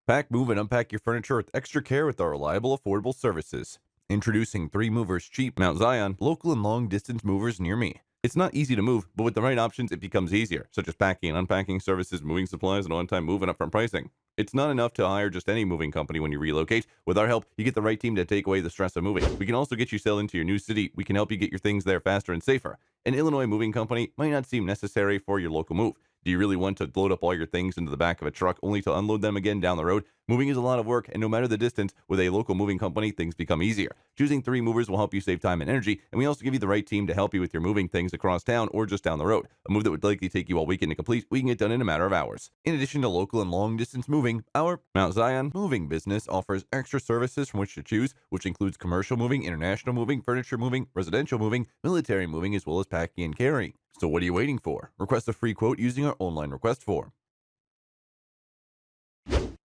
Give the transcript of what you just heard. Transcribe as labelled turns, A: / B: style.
A: Pack, move, and unpack your furniture with extra care with our reliable, affordable services. Introducing 3 Movers Cheap Mount Zion, local and long distance movers near me. It's not easy to move, but with the right options, it becomes easier, such as packing and unpacking services, moving supplies, and on-time move and upfront pricing. It's not enough to hire just any moving company when you relocate. With our help, you get the right team to take away the stress of moving. We can also get you settled into your new city. We can help you get your things there faster and safer. An Illinois moving company might not seem necessary for your local move. Do you really want to load up all your things into the back of a truck only to unload them again down the road? Moving is a lot of work, and no matter the distance, with a local moving company, things become easier. Choosing 3 Movers will help you save time and energy, and we also give you the right team to help you with your moving things across town or just down the road. A move that would likely take you all weekend to complete, we can get done in a matter of hours. In addition to local and long distance moving, our Mount Zion moving business offers extra services from which to choose, which includes commercial moving, international moving, furniture moving, residential moving, military moving, as well as packing and carrying. So what are you waiting for? Request a free quote using our online request form.